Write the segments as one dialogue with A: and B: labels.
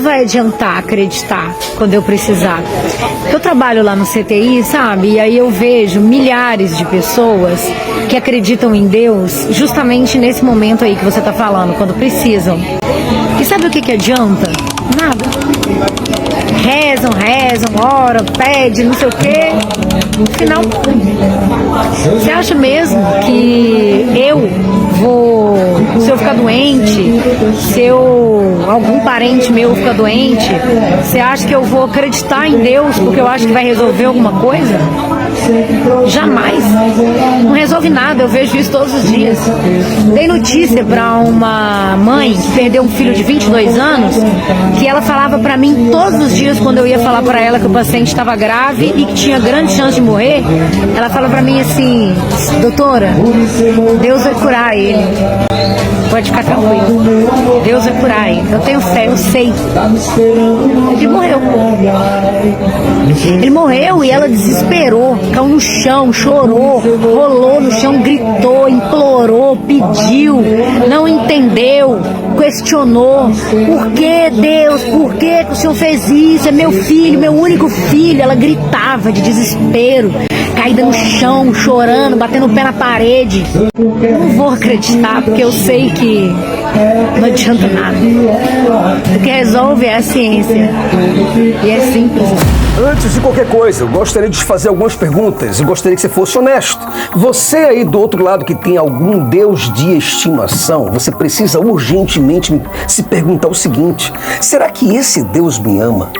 A: vai adiantar acreditar quando eu precisar? Eu trabalho lá no CTI, sabe? E aí eu vejo milhares de pessoas que acreditam em Deus justamente nesse momento aí que você está falando, quando precisam. E sabe o que adianta? Nada. Rezam, oram, pedem, não sei o quê. No final, você acha mesmo que se eu ficar doente, se algum parente meu ficar doente, você acha que eu vou acreditar em Deus porque eu acho que vai resolver alguma coisa? Jamais. Não resolve nada, eu vejo isso todos os dias. Dei notícia para uma mãe que perdeu um filho de 22 anos, que ela falava para mim todos os dias, quando eu ia falar para ela que o paciente estava grave e que tinha grande chance de morrer, ela fala para mim assim: doutora, Deus vai curar ele. Pode ficar tranquilo. Deus vai curar ele. Eu tenho fé, eu sei. Ele morreu. Ele morreu e ela desesperou. Caiu no chão, chorou, rolou no chão, gritou, implorou, pediu, não entendeu, questionou. Por que, Deus? Por que o Senhor fez isso? É meu filho, meu único filho. Ela gritava de desespero, caída no chão, chorando, batendo o pé na parede. Não vou acreditar, porque eu sei que não adianta nada. O que resolve é a ciência. E é simples.
B: Antes de qualquer coisa, eu gostaria de te fazer algumas perguntas e gostaria que você fosse honesto. Você aí do outro lado que tem algum Deus de estimação, você precisa urgentemente se perguntar o seguinte: será que esse Deus me ama?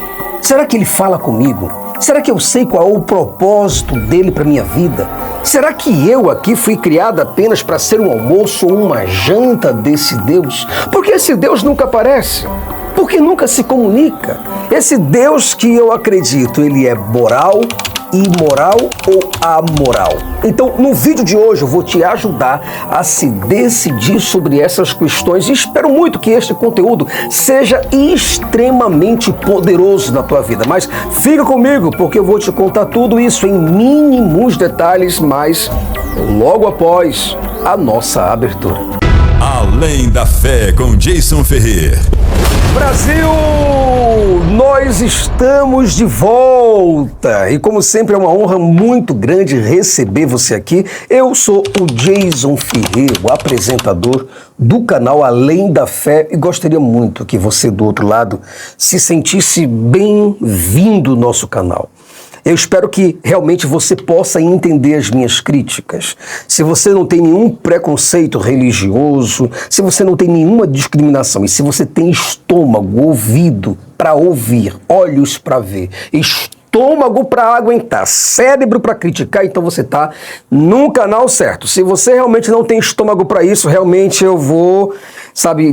B: Será que ele fala comigo? Será que eu sei qual é o propósito dele para minha vida? Será que eu aqui fui criado apenas para ser um almoço ou uma janta desse Deus? Porque esse Deus nunca aparece, porque nunca se comunica. Esse Deus que eu acredito, ele é moral, imoral ou amoral? Então, no vídeo de hoje eu vou te ajudar a se decidir sobre essas questões e espero muito que este conteúdo seja extremamente poderoso na tua vida. Mas fica comigo, porque eu vou te contar tudo isso em mínimos detalhes, mas logo após a nossa abertura.
C: Além da Fé, com Jason Ferrer.
B: Brasil, nós estamos de volta e como sempre é uma honra muito grande receber você aqui. Eu sou o Jason Ferrer, o apresentador do canal Além da Fé, e gostaria muito que você do outro lado se sentisse bem-vindo ao nosso canal. Eu espero que realmente você possa entender as minhas críticas. Se você não tem nenhum preconceito religioso, se você não tem nenhuma discriminação e se você tem estômago, ouvido para ouvir, olhos para ver, estômago para aguentar, cérebro para criticar, então você está num canal certo. Se você realmente não tem estômago para isso, realmente eu vou,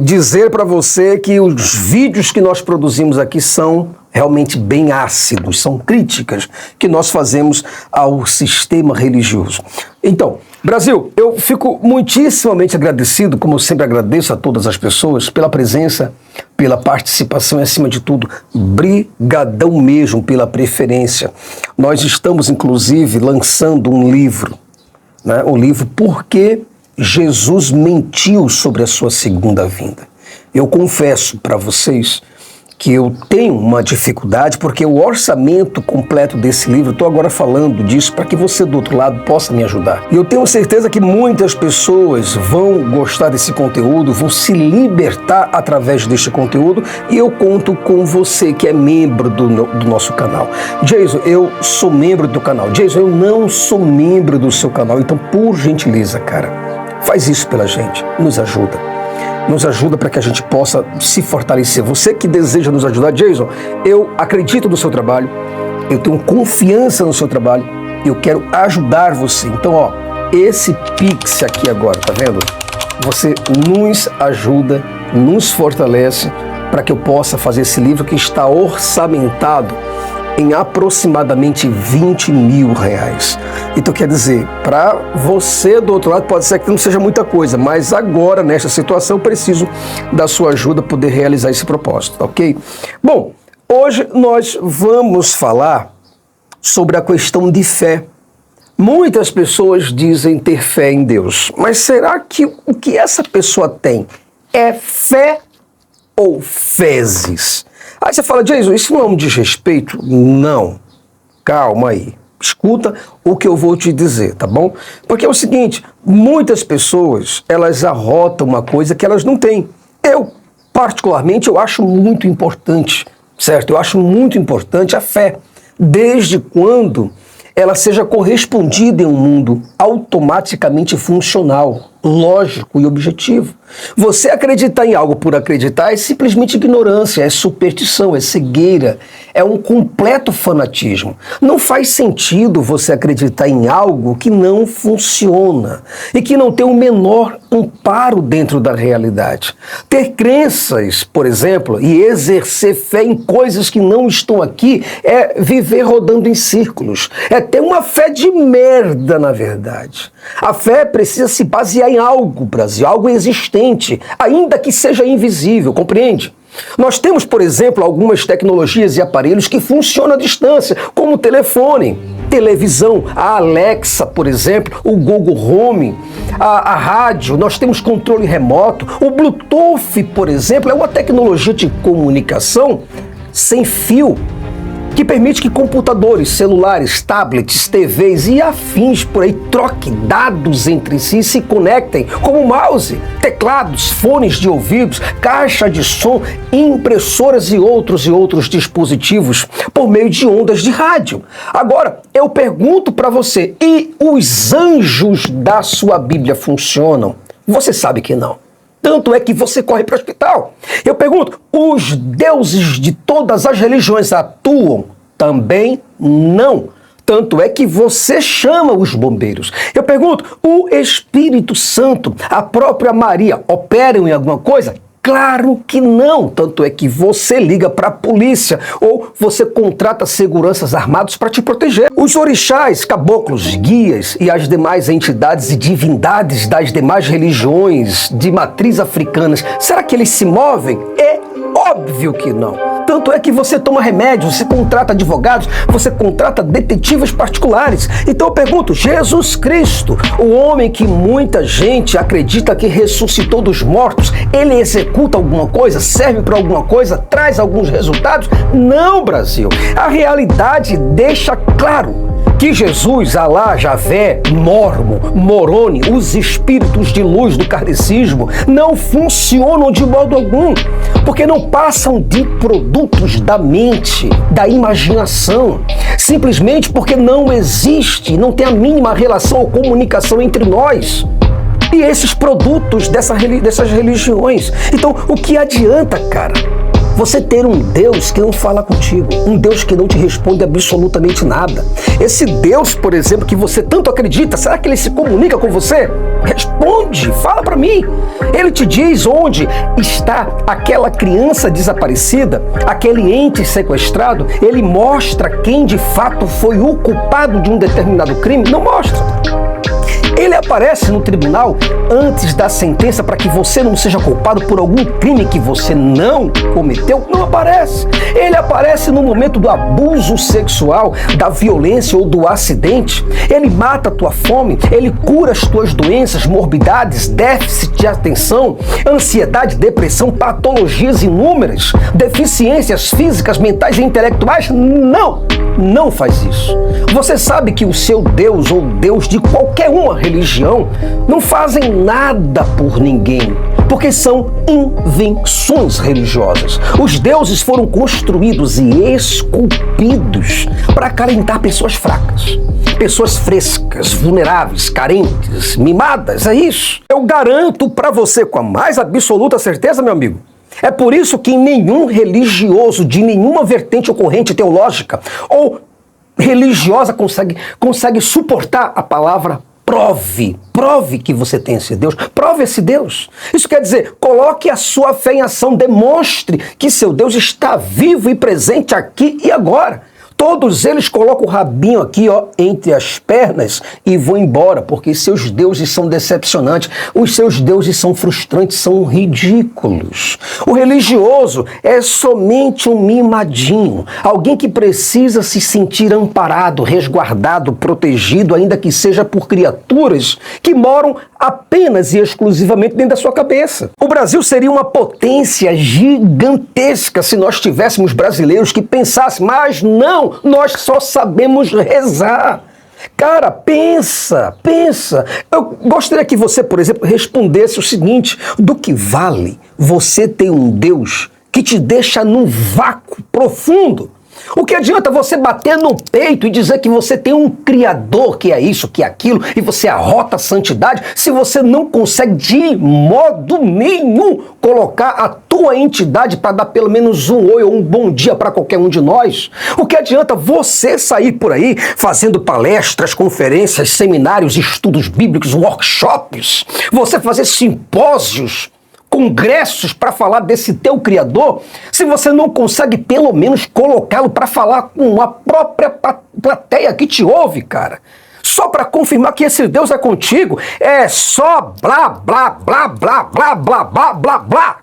B: dizer para você que os vídeos que nós produzimos aqui são realmente bem ácidos, são críticas que nós fazemos ao sistema religioso. Então, Brasil, eu fico muitíssimamente agradecido, como eu sempre agradeço a todas as pessoas, pela presença, pela participação e, acima de tudo, brigadão mesmo pela preferência. Nós estamos, inclusive, lançando um livro, o livro Por que Jesus Mentiu sobre a Sua Segunda Vinda. Eu confesso para vocês que eu tenho uma dificuldade, porque o orçamento completo desse livro, estou agora falando disso para que você do outro lado possa me ajudar. E eu tenho certeza que muitas pessoas vão gostar desse conteúdo, vão se libertar através deste conteúdo, e eu conto com você que é membro do nosso canal. Jason, eu sou membro do canal. Jason, eu não sou membro do seu canal, então por gentileza, cara, faz isso pela gente, nos ajuda. Nos ajuda para que a gente possa se fortalecer. Você que deseja nos ajudar, Jason, eu acredito no seu trabalho, eu tenho confiança no seu trabalho, eu quero ajudar você. Então, esse Pix aqui agora, tá vendo? Você nos ajuda, nos fortalece para que eu possa fazer esse livro que está orçamentado em aproximadamente R$20 mil. Então quer dizer, para você do outro lado pode ser que não seja muita coisa, mas agora nesta situação eu preciso da sua ajuda para poder realizar esse propósito, ok? Bom, hoje nós vamos falar sobre a questão de fé. Muitas pessoas dizem ter fé em Deus, mas será que o que essa pessoa tem é fé ou fezes? Aí você fala, Jason, isso não é um desrespeito? Não. Calma aí. Escuta o que eu vou te dizer, tá bom? Porque é o seguinte, muitas pessoas, elas arrotam uma coisa que elas não têm. Eu, particularmente, eu acho muito importante, certo? Eu acho muito importante a fé, desde quando ela seja correspondida em um mundo automaticamente funcional, lógico e objetivo. Você acreditar em algo por acreditar é simplesmente ignorância, é superstição, é cegueira, é um completo fanatismo. Não faz sentido você acreditar em algo que não funciona e que não tem o menor amparo dentro da realidade. Ter crenças, por exemplo, e exercer fé em coisas que não estão aqui é viver rodando em círculos. É ter uma fé de merda, na verdade. A fé precisa se basear em algo, Brasil, algo existente, ainda que seja invisível, compreende? Nós temos, por exemplo, algumas tecnologias e aparelhos que funcionam à distância, como o telefone, televisão, a Alexa, por exemplo, o Google Home, a rádio, nós temos controle remoto, o Bluetooth, por exemplo, é uma tecnologia de comunicação sem fio, que permite que computadores, celulares, tablets, TVs e afins por aí troquem dados entre si e se conectem, como mouse, teclados, fones de ouvidos, caixa de som, impressoras e outros dispositivos por meio de ondas de rádio. Agora, eu pergunto para você, e os anjos da sua Bíblia funcionam? Você sabe que não. Tanto é que você corre para o hospital. Eu pergunto, os deuses de todas as religiões atuam? Também não. Tanto é que você chama os bombeiros. Eu pergunto, o Espírito Santo, a própria Maria, operam em alguma coisa? Claro que não. Tanto é que você liga para a polícia ou você contrata seguranças armados para te proteger. Os orixás, caboclos, guias e as demais entidades e divindades das demais religiões de matriz africanas, será que eles se movem? É óbvio que não. Tanto é que você toma remédios, você contrata advogados, você contrata detetives particulares. Então eu pergunto, Jesus Cristo, o homem que muita gente acredita que ressuscitou dos mortos, ele executa alguma coisa, serve para alguma coisa, traz alguns resultados? Não, Brasil. A realidade deixa claro que Jesus, Alá, Javé, Mormo, Moroni, os espíritos de luz do kardecismo não funcionam de modo algum, porque não passam de produtos da mente, da imaginação, simplesmente porque não existe, não tem a mínima relação ou comunicação entre nós e esses produtos dessas religiões. Então, o que adianta, cara? Você ter um Deus que não fala contigo, um Deus que não te responde absolutamente nada. Esse Deus, por exemplo, que você tanto acredita, será que ele se comunica com você? Responde, fala para mim. Ele te diz onde está aquela criança desaparecida, aquele ente sequestrado, ele mostra quem de fato foi o culpado de um determinado crime? Não mostra. Ele aparece no tribunal antes da sentença para que você não seja culpado por algum crime que você não cometeu? Não aparece. Ele aparece no momento do abuso sexual, da violência ou do acidente. Ele mata a tua fome, ele cura as tuas doenças, morbidades, déficit de atenção, ansiedade, depressão, patologias inúmeras, deficiências físicas, mentais e intelectuais? Não faz isso. Você sabe que o seu Deus ou Deus de qualquer uma religião não fazem nada por ninguém, porque são invenções religiosas. Os deuses foram construídos e esculpidos para acalentar pessoas fracas, pessoas frescas, vulneráveis, carentes, mimadas, é isso. Eu garanto para você com a mais absoluta certeza, meu amigo. É por isso que nenhum religioso de nenhuma vertente ou corrente teológica ou religiosa consegue suportar a palavra prove. Prove que você tem esse Deus. Prove esse Deus. Isso quer dizer, coloque a sua fé em ação. Demonstre que seu Deus está vivo e presente aqui e agora. Todos eles colocam o rabinho aqui, ó, entre as pernas e vão embora, porque seus deuses são decepcionantes, os seus deuses são frustrantes, são ridículos. O religioso é somente um mimadinho, alguém que precisa se sentir amparado, resguardado, protegido, ainda que seja por criaturas que moram apenas e exclusivamente dentro da sua cabeça. O Brasil seria uma potência gigantesca se nós tivéssemos brasileiros que pensassem, mas não, nós só sabemos rezar. Cara, pensa. Eu gostaria que você, por exemplo, respondesse o seguinte: do que vale você ter um Deus que te deixa num vácuo profundo? O que adianta você bater no peito e dizer que você tem um Criador, que é isso, que é aquilo, e você arrota a santidade, se você não consegue de modo nenhum colocar a tua entidade para dar pelo menos um oi ou um bom dia para qualquer um de nós? O que adianta você sair por aí fazendo palestras, conferências, seminários, estudos bíblicos, workshops, você fazer simpósios, congressos para falar desse teu Criador, se você não consegue pelo menos colocá-lo para falar com a própria plateia que te ouve, cara? Só para confirmar que esse Deus é contigo, é só blá, blá, blá, blá, blá, blá, blá, blá, blá.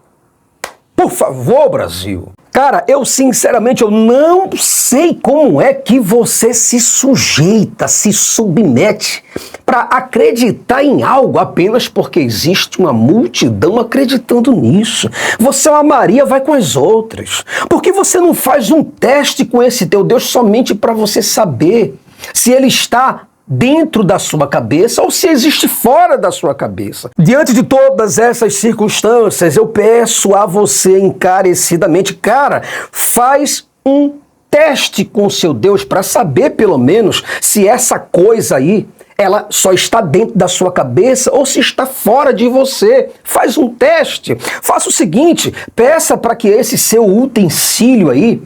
B: Por favor, Brasil. Cara, eu sinceramente, eu não sei como é que você se sujeita, se submete para acreditar em algo apenas porque existe uma multidão acreditando nisso. Você é uma Maria, vai com as outras. Por que você não faz um teste com esse teu Deus somente para você saber se ele está dentro da sua cabeça ou se existe fora da sua cabeça? Diante de todas essas circunstâncias, eu peço a você encarecidamente, cara, faz um teste com o seu Deus para saber pelo menos se essa coisa aí, ela só está dentro da sua cabeça ou se está fora de você. Faz um teste. Faça o seguinte, peça para que esse seu utensílio aí,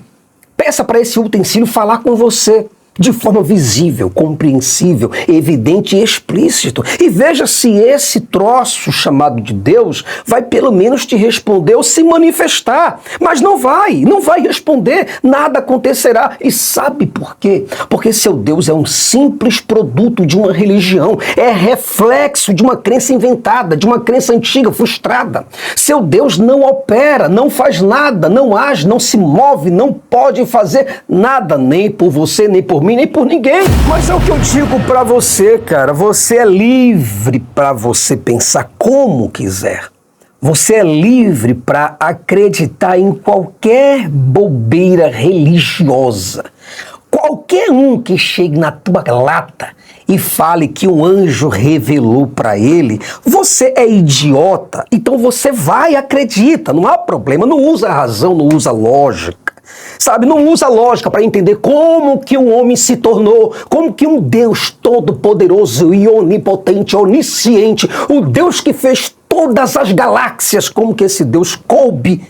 B: peça para esse utensílio falar com você de forma visível, compreensível, evidente e explícito. E veja se esse troço chamado de Deus vai pelo menos te responder ou se manifestar. Mas não vai responder, nada acontecerá. E sabe por quê? Porque seu Deus é um simples produto de uma religião, é reflexo de uma crença inventada, de uma crença antiga, frustrada. Seu Deus não opera, não faz nada, não age, não se move, não pode fazer nada, nem por você, nem por mim, nem por ninguém. Mas é o que eu digo pra você, cara. Você é livre pra você pensar como quiser. Você é livre pra acreditar em qualquer bobeira religiosa. Qualquer um que chegue na tua lata e fale que um anjo revelou pra ele, você é idiota. Então você vai e acredita, não há problema. Não usa razão, não usa lógica. Sabe, não usa lógica para entender como que um homem se tornou, como que um Deus todo-poderoso e onipotente, onisciente, o Deus que fez todas as galáxias, como que esse Deus coube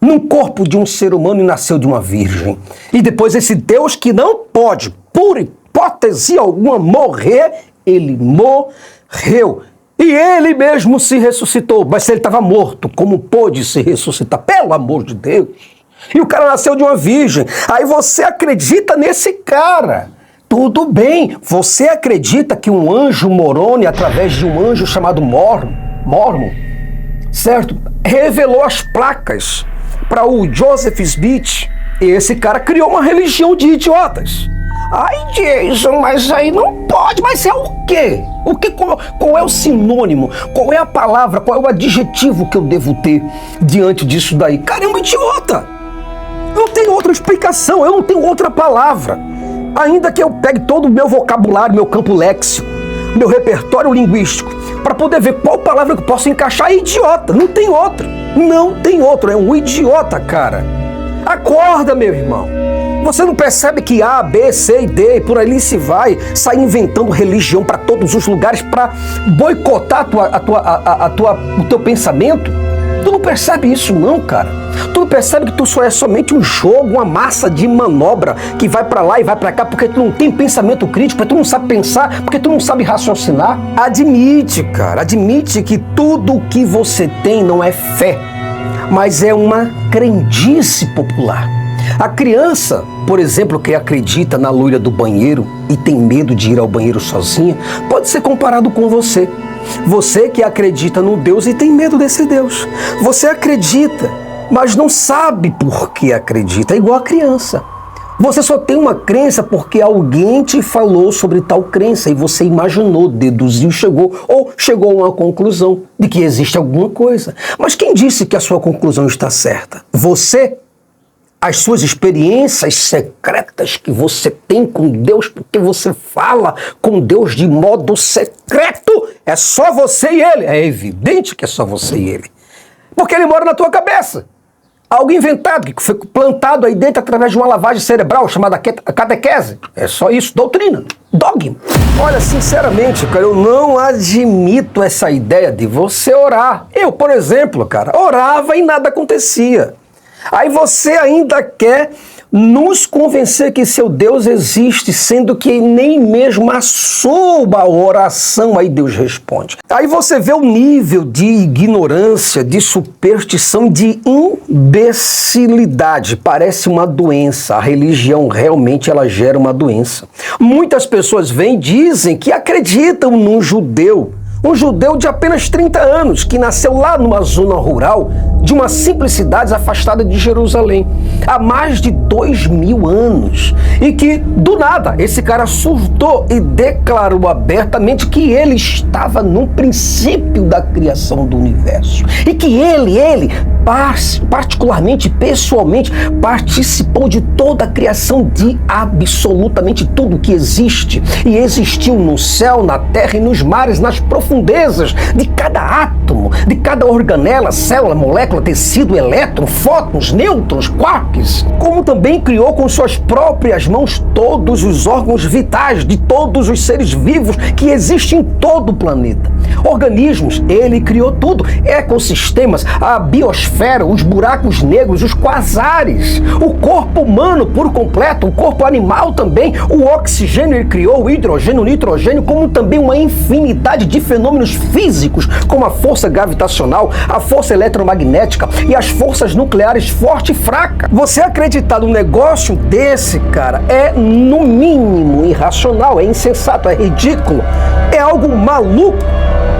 B: num corpo de um ser humano e nasceu de uma virgem. E depois esse Deus que não pode, por hipótese alguma, morrer, ele morreu. E ele mesmo se ressuscitou. Mas se ele estava morto, como pôde se ressuscitar? Pelo amor de Deus! E o cara nasceu de uma virgem. Aí você acredita nesse cara. Tudo bem, você acredita que um anjo Moroni, através de um anjo chamado Mormon, certo? Revelou as placas para o Joseph Smith. E esse cara criou uma religião de idiotas. Ai, Jason, mas aí não pode. Mas é o quê? Qual é o sinônimo? Qual é a palavra? Qual é o adjetivo que eu devo ter diante disso daí? Cara, é um idiota. Eu não tenho outra explicação, eu não tenho outra palavra. Ainda que eu pegue todo o meu vocabulário, meu campo léxico, meu repertório linguístico, para poder ver qual palavra que eu posso encaixar, é idiota. Não tem outra. Não tem outro. É um idiota, cara. Acorda, meu irmão. Você não percebe que A, B, C e D, e por ali se vai, sai inventando religião para todos os lugares para boicotar o teu pensamento? Tu não percebe isso não, cara? Tu não percebe que tu só é somente um jogo, uma massa de manobra que vai pra lá e vai pra cá porque tu não tem pensamento crítico, porque tu não sabe pensar, porque tu não sabe raciocinar? Admite, cara, admite que tudo o que você tem não é fé, mas é uma crendice popular. A criança, por exemplo, que acredita na loira do banheiro e tem medo de ir ao banheiro sozinha, pode ser comparado com você. Você que acredita no Deus e tem medo desse Deus. Você acredita, mas não sabe por que acredita. É igual a criança. Você só tem uma crença porque alguém te falou sobre tal crença e você imaginou, deduziu, chegou a uma conclusão de que existe alguma coisa. Mas quem disse que a sua conclusão está certa? Você? As suas experiências secretas que você tem com Deus, porque você fala com Deus de modo secreto, é só você e Ele. É evidente que é só você e Ele. Porque Ele mora na tua cabeça. Algo inventado, que foi plantado aí dentro através de uma lavagem cerebral chamada catequese. É só isso, doutrina, dogma. Olha, sinceramente, cara, eu não admito essa ideia de você orar. Eu, por exemplo, cara, orava e nada acontecia. Aí você ainda quer nos convencer que seu Deus existe, sendo que nem mesmo a sua oração aí Deus responde. Aí você vê o nível de ignorância, de superstição, de imbecilidade. Parece uma doença. A religião realmente ela gera uma doença. Muitas pessoas vêm e dizem que acreditam num judeu. Um judeu de apenas 30 anos, que nasceu lá numa zona rural, de uma simples cidade afastada de Jerusalém, há mais de 2000 anos. E que, do nada, esse cara surtou e declarou abertamente que ele estava no princípio da criação do universo. E que ele, particularmente, pessoalmente, participou de toda a criação de absolutamente tudo que existe. E existiu no céu, na terra e nos mares, nas profundezas de cada átomo, de cada organela, célula, molécula, tecido, elétron, fótons, nêutrons, quarks, como também criou com suas próprias mãos todos os órgãos vitais de todos os seres vivos que existem em todo o planeta. Organismos, ele criou tudo, ecossistemas, a biosfera, os buracos negros, os quasares, o corpo humano por completo, o corpo animal também, o oxigênio ele criou, o hidrogênio, o nitrogênio, como também uma infinidade de fenômenos físicos, como a força gravitacional, a força eletromagnética e as forças nucleares forte e fraca. Você acreditar num negócio desse, cara, é no mínimo irracional, é insensato, é ridículo, é algo maluco,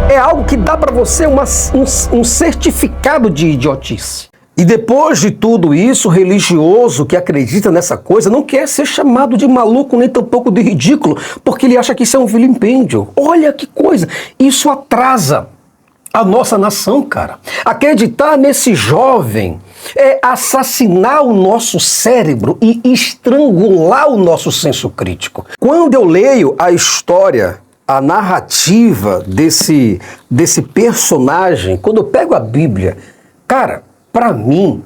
B: é algo que dá para você um certificado de idiotice. E depois de tudo isso, o religioso que acredita nessa coisa não quer ser chamado de maluco nem tampouco de ridículo, porque ele acha que isso é um vilipêndio. Olha que coisa, isso atrasa a nossa nação, cara. Acreditar nesse jovem é assassinar o nosso cérebro e estrangular o nosso senso crítico. Quando eu leio a história, a narrativa desse personagem, quando eu pego a Bíblia, cara, para mim,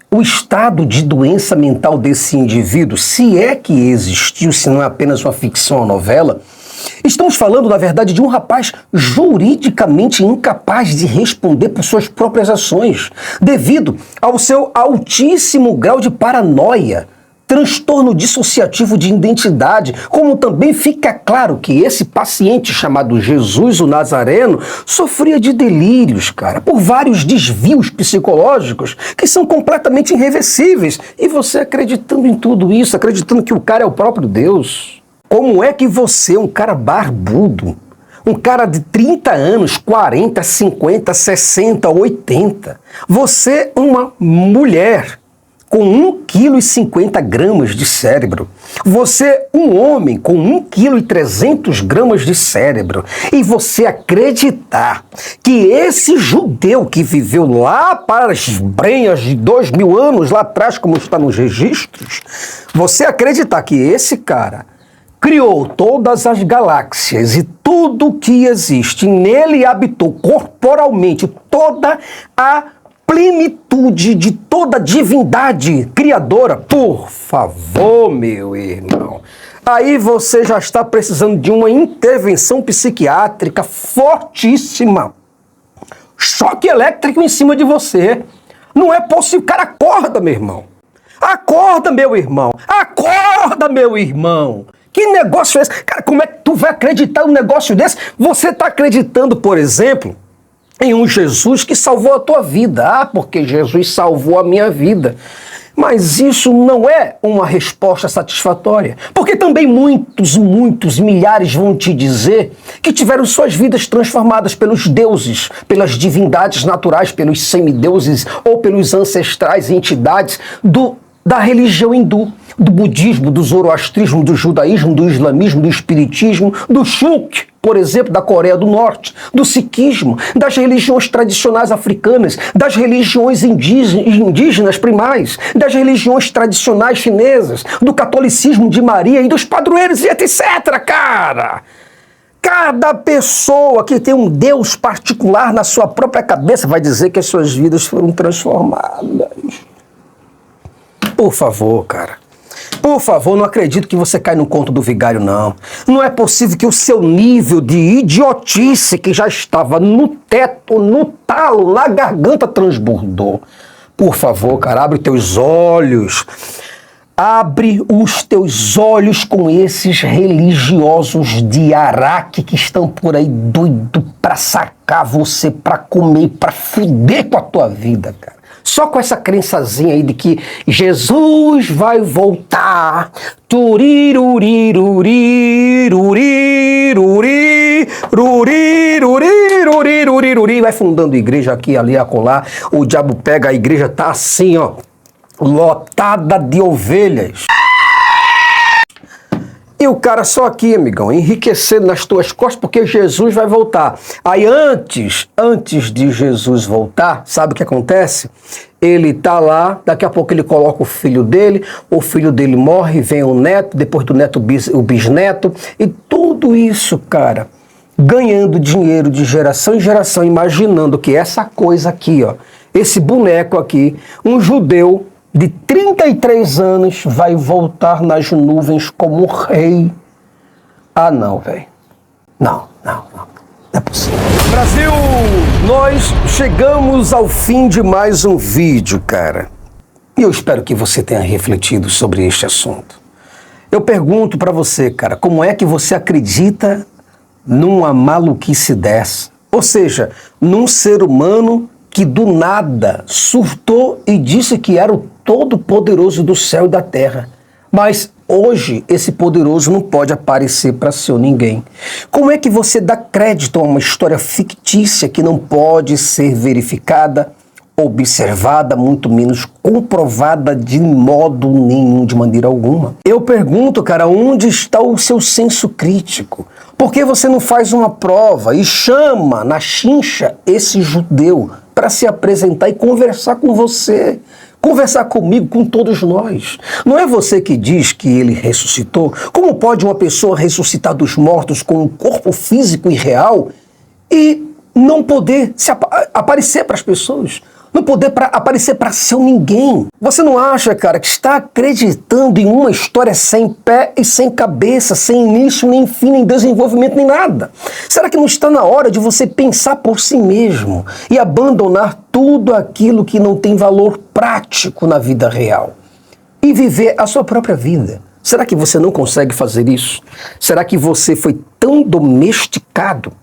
B: o estado de doença mental desse indivíduo, se é que existiu, se não é apenas uma ficção ou novela, estamos falando, na verdade, de um rapaz juridicamente incapaz de responder por suas próprias ações, devido ao seu altíssimo grau de paranoia, transtorno dissociativo de identidade, como também fica claro que esse paciente chamado Jesus o Nazareno sofria de delírios, cara, por vários desvios psicológicos que são completamente irreversíveis. E você acreditando em tudo isso, acreditando que o cara é o próprio Deus. Como é que você, um cara barbudo, um cara de 30 anos, 40, 50, 60, 80, você, uma mulher com 1,50 kg de cérebro, você, um homem com 1,3 kg de cérebro, e você acreditar que esse judeu que viveu lá para as brenhas de 2000 anos lá atrás, como está nos registros, você acreditar que esse cara criou todas as galáxias e tudo que existe, nele habitou corporalmente toda a plenitude de toda a divindade criadora, por favor, meu irmão, aí você já está precisando de uma intervenção psiquiátrica fortíssima. Choque elétrico em cima de você. Não é possível. Cara, acorda, meu irmão. Acorda, meu irmão. Acorda, meu irmão. Que negócio é esse? Cara, como é que tu vai acreditar num negócio desse? Você está acreditando, por exemplo, em um Jesus que salvou a tua vida. Ah, porque Jesus salvou a minha vida. Mas isso não é uma resposta satisfatória, porque também muitos, milhares vão te dizer que tiveram suas vidas transformadas pelos deuses, pelas divindades naturais, pelos semideuses ou pelos ancestrais e entidades da religião hindu, do budismo, do zoroastrismo, do judaísmo, do islamismo, do espiritismo, do Shuk, por exemplo, da Coreia do Norte, do sikhismo, das religiões tradicionais africanas, das religiões indígenas primais, das religiões tradicionais chinesas, do catolicismo de Maria e dos padroeiros e etc, cara! Cada pessoa que tem um Deus particular na sua própria cabeça vai dizer que as suas vidas foram transformadas. Por favor, cara. Por favor, não acredito que você cai no conto do vigário, não. Não é possível que o seu nível de idiotice, que já estava no teto, no talo, na garganta, transbordou. Por favor, cara, abre teus olhos. Abre os teus olhos com esses religiosos de Araque que estão por aí doido pra sacar você, pra comer, pra fuder com a tua vida, cara. Só com essa crençazinha aí de que Jesus vai voltar. Vai fundando igreja aqui, ali, acolá. O diabo pega, a igreja tá assim, ó, lotada de ovelhas. E o cara só aqui, amigão, enriquecendo nas tuas costas porque Jesus vai voltar. Aí antes de Jesus voltar, sabe o que acontece? Ele tá lá, daqui a pouco ele coloca o filho dele morre, vem o neto, depois do neto o bisneto, e tudo isso, cara, ganhando dinheiro de geração em geração, imaginando que essa coisa aqui, ó, esse boneco aqui, um judeu de 33 anos vai voltar nas nuvens como rei. Ah, não, velho. Não é possível. Brasil, nós chegamos ao fim de mais um vídeo, cara. E eu espero que você tenha refletido sobre este assunto. Eu pergunto pra você, cara, como é que você acredita numa maluquice dessa? Ou seja, num ser humano que do nada surtou e disse que era o Todo-Poderoso do céu e da terra. Mas hoje esse poderoso não pode aparecer para ser ninguém. Como é que você dá crédito a uma história fictícia que não pode ser verificada, observada, muito menos comprovada de modo nenhum, de maneira alguma? Eu pergunto, cara, onde está o seu senso crítico? Por que você não faz uma prova e chama na chincha esse judeu para se apresentar e conversar com você? Conversar comigo, com todos nós. Não é você que diz que ele ressuscitou? Como pode uma pessoa ressuscitar dos mortos com um corpo físico e real e não poder aparecer para as pessoas? Não poder aparecer para seu ninguém? Você não acha, cara, que está acreditando em uma história sem pé e sem cabeça, sem início, nem fim, nem desenvolvimento, nem nada? Será que não está na hora de você pensar por si mesmo e abandonar tudo aquilo que não tem valor prático na vida real e viver a sua própria vida? Será que você não consegue fazer isso? Será que você foi tão domesticado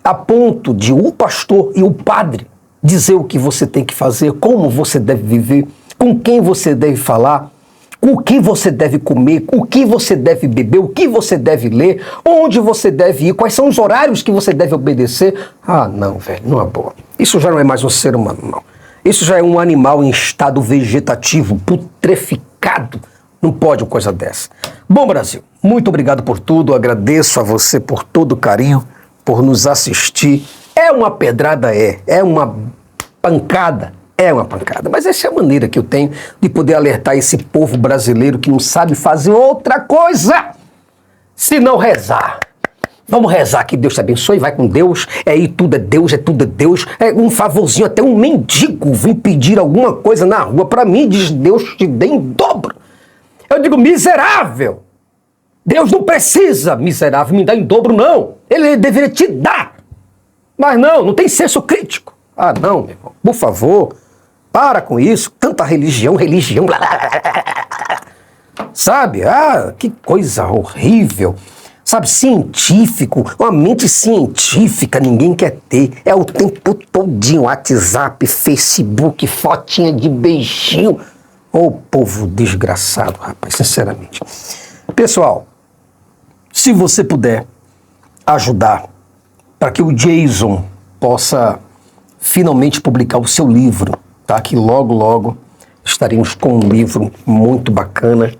B: a ponto de o pastor e o padre dizer o que você tem que fazer, como você deve viver, com quem você deve falar, o que você deve comer, o que você deve beber, o que você deve ler, onde você deve ir, quais são os horários que você deve obedecer? Ah, não, velho, não é boa. Isso já não é mais um ser humano, não. Isso já é um animal em estado vegetativo, putreficado. Não pode uma coisa dessa. Bom, Brasil, muito obrigado por tudo. Agradeço a você por todo o carinho, por nos assistir. É uma pedrada, é uma pancada, mas essa é a maneira que eu tenho de poder alertar esse povo brasileiro que não sabe fazer outra coisa senão rezar. Vamos rezar, que Deus te abençoe, vai com Deus, e tudo é Deus, é um favorzinho, até um mendigo vem pedir alguma coisa na rua para mim, diz Deus te dê em dobro. Eu digo, miserável, Deus não precisa, miserável, me dá em dobro não, Ele deveria te dar. Mas não tem senso crítico. Ah, não, meu irmão, por favor, para com isso, tanta religião, blá, blá, blá. Sabe? Ah, que coisa horrível. Sabe, científico, uma mente científica ninguém quer ter. É o tempo todinho, WhatsApp, Facebook, fotinha de beijinho. Ô povo desgraçado, rapaz, sinceramente. Pessoal, se você puder ajudar para que o Jason possa finalmente publicar o seu livro, tá? Que logo, logo estaremos com um livro muito bacana.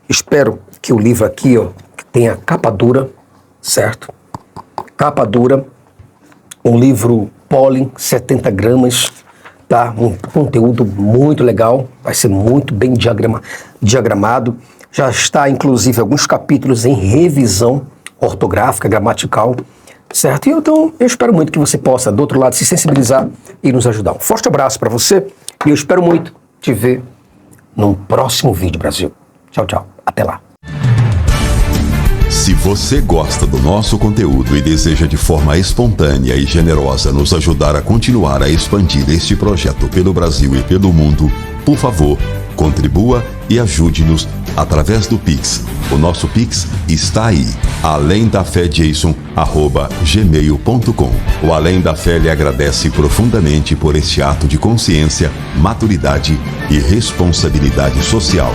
B: Espero que o livro aqui, ó, tenha capa dura, certo? Capa dura, um livro pólen, 70 gramas, tá? Um conteúdo muito legal, vai ser muito bem diagramado. Já está, inclusive, alguns capítulos em revisão ortográfica, gramatical, certo? E então, eu espero muito que você possa, do outro lado, se sensibilizar e nos ajudar. Um forte abraço para você e eu espero muito te ver num próximo vídeo, Brasil. Tchau, tchau. Até lá.
C: Se você gosta do nosso conteúdo e deseja de forma espontânea e generosa nos ajudar a continuar a expandir este projeto pelo Brasil e pelo mundo, por favor, contribua e ajude-nos através do Pix. O nosso Pix está aí, alemdafejason@gmail.com. O Além da Fé lhe agradece profundamente por este ato de consciência, maturidade e responsabilidade social.